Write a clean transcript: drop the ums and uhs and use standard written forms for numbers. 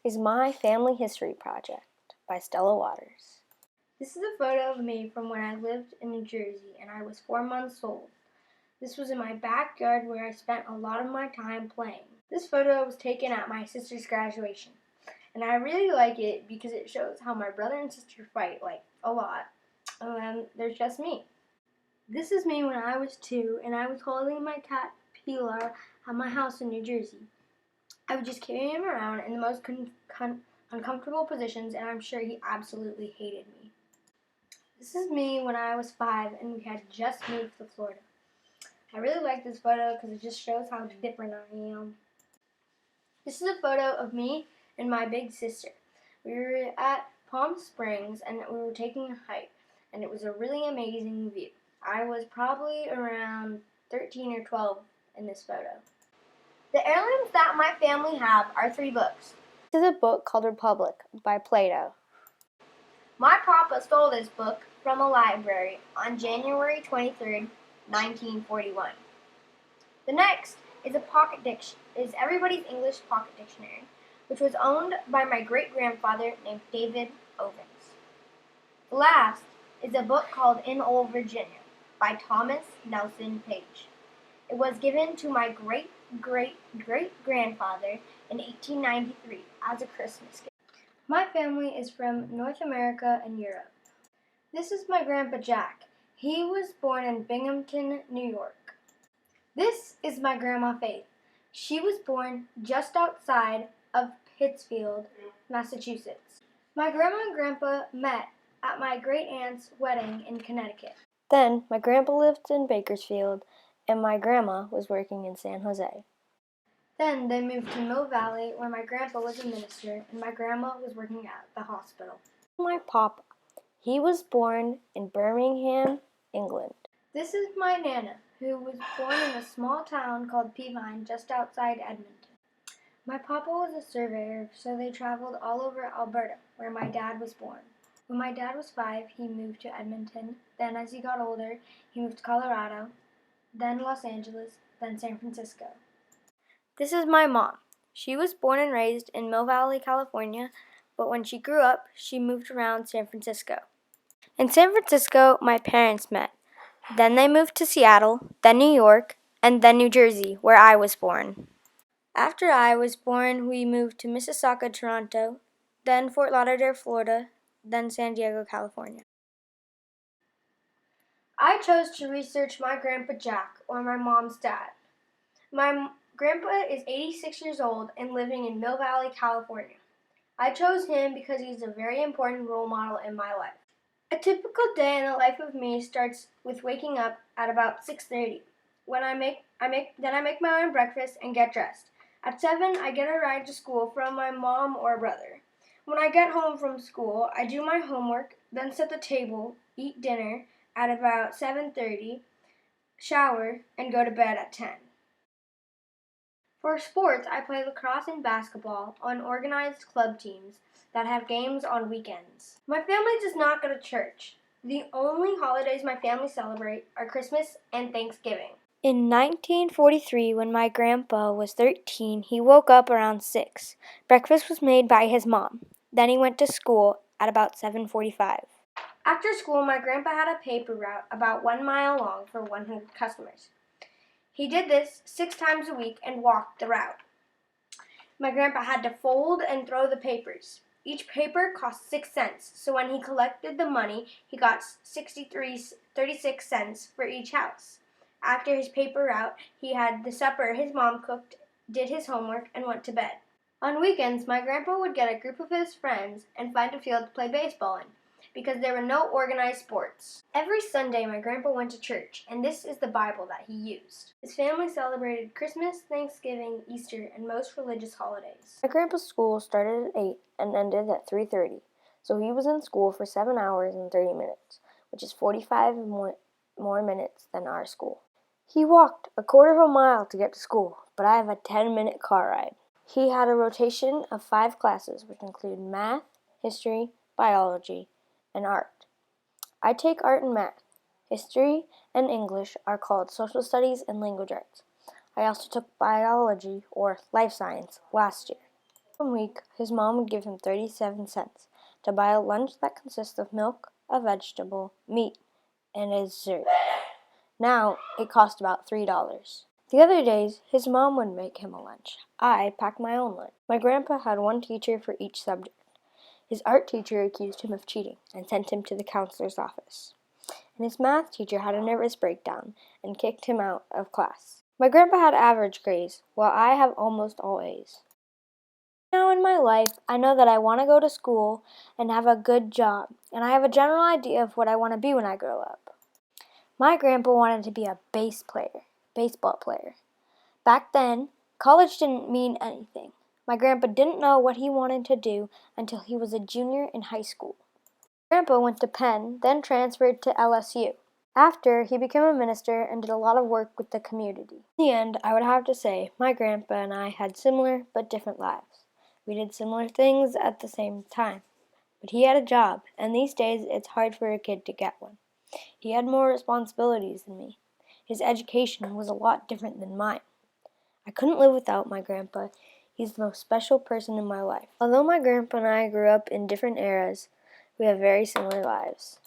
is My Family History Project by Stella Waters. This is a photo of me from when I lived in New Jersey and I was 4 months old. This was in my backyard where I spent a lot of my time playing. This photo was taken at my sister's graduation, and I really like it because it shows how my brother and sister fight, a lot, and then there's just me. This is me when I was 2 and I was holding my cat Pilar at my house in New Jersey. I would just carry him around in the most uncomfortable positions, and I'm sure he absolutely hated me. This is me when I was 5 and we had just moved to Florida. I really like this photo because it just shows how different I am. This is a photo of me and my big sister. We were at Palm Springs and we were taking a hike, and it was a really amazing view. I was probably around 13 or 12 in this photo. The heirlooms that my family have are 3 books. This is a book called Republic by Plato. My papa stole this book from a library on January 23rd, 1941. The next is Everybody's English Pocket Dictionary, which was owned by my great-grandfather named David Ovens. The last is a book called In Old Virginia by Thomas Nelson Page. It was given to my great-great-great-grandfather in 1893 as a Christmas gift. My family is from North America and Europe. This is my Grandpa Jack. He was born in Binghamton, New York. This is my Grandma Faith. She was born just outside of Pittsfield, Massachusetts. My Grandma and Grandpa met at my great-aunt's wedding in Connecticut. Then my grandpa lived in Bakersfield and my grandma was working in San Jose. Then they moved to Mill Valley, where my grandpa was a minister and my grandma was working at the hospital. My papa, he was born in Birmingham, England. This is my Nana, who was born in a small town called Peavine just outside Edmonton. My papa was a surveyor, so they traveled all over Alberta, where my dad was born. When my dad was 5, he moved to Edmonton. Then as he got older, he moved to Colorado, then Los Angeles, then San Francisco. This is my mom. She was born and raised in Mill Valley, California, but when she grew up, she moved around San Francisco. In San Francisco, my parents met. Then they moved to Seattle, then New York, and then New Jersey, where I was born. After I was born, we moved to Mississauga, Toronto, then Fort Lauderdale, Florida, then San Diego, California. I chose to research my Grandpa Jack, or my mom's dad. My grandpa is 86 years old and living in Mill Valley, California. I chose him because he's a very important role model in my life. A typical day in the life of me starts with waking up at about 6:30. When I make my own breakfast and get dressed. At 7, I get a ride to school from my mom or brother. When I get home from school, I do my homework, then set the table, eat dinner at about 7:30, shower, and go to bed at 10. For sports, I play lacrosse and basketball on organized club teams that have games on weekends. My family does not go to church. The only holidays my family celebrate are Christmas and Thanksgiving. In 1943, when my grandpa was 13, he woke up around 6. Breakfast was made by his mom. Then he went to school at about 7:45. After school, my grandpa had a paper route about 1 mile long for 100 customers. He did this 6 times a week and walked the route. My grandpa had to fold and throw the papers. Each paper cost 6 cents, so when he collected the money, he got 36 cents for each house. After his paper route, he had the supper his mom cooked, did his homework, and went to bed. On weekends, my grandpa would get a group of his friends and find a field to play baseball in, because there were no organized sports. Every Sunday, my grandpa went to church, and this is the Bible that he used. His family celebrated Christmas, Thanksgiving, Easter, and most religious holidays. My grandpa's school started at 8 and ended at 3:30, so he was in school for 7 hours and 30 minutes, which is 45 more minutes than our school. He walked a quarter of a mile to get to school, but I have a 10-minute car ride. He had a rotation of 5 classes, which include math, history, biology, and art. I take art and math. History and English are called social studies and language arts. I also took biology, or life science, last year. One week, his mom would give him 37 cents to buy a lunch that consists of milk, a vegetable, meat, and a dessert. Now, it cost about $3. The other days, his mom would make him a lunch. I packed my own lunch. My grandpa had one teacher for each subject. His art teacher accused him of cheating and sent him to the counselor's office. And his math teacher had a nervous breakdown and kicked him out of class. My grandpa had average grades, while I have almost all A's. Now in my life, I know that I want to go to school and have a good job, and I have a general idea of what I want to be when I grow up. My grandpa wanted to be a baseball player. Back then, college didn't mean anything. My grandpa didn't know what he wanted to do until he was a junior in high school. Grandpa went to Penn, then transferred to LSU. After, he became a minister and did a lot of work with the community. In the end, I would have to say, my grandpa and I had similar but different lives. We did similar things at the same time. But he had a job, and these days it's hard for a kid to get one. He had more responsibilities than me. His education was a lot different than mine. I couldn't live without my grandpa. He's the most special person in my life. Although my grandpa and I grew up in different eras, we have very similar lives.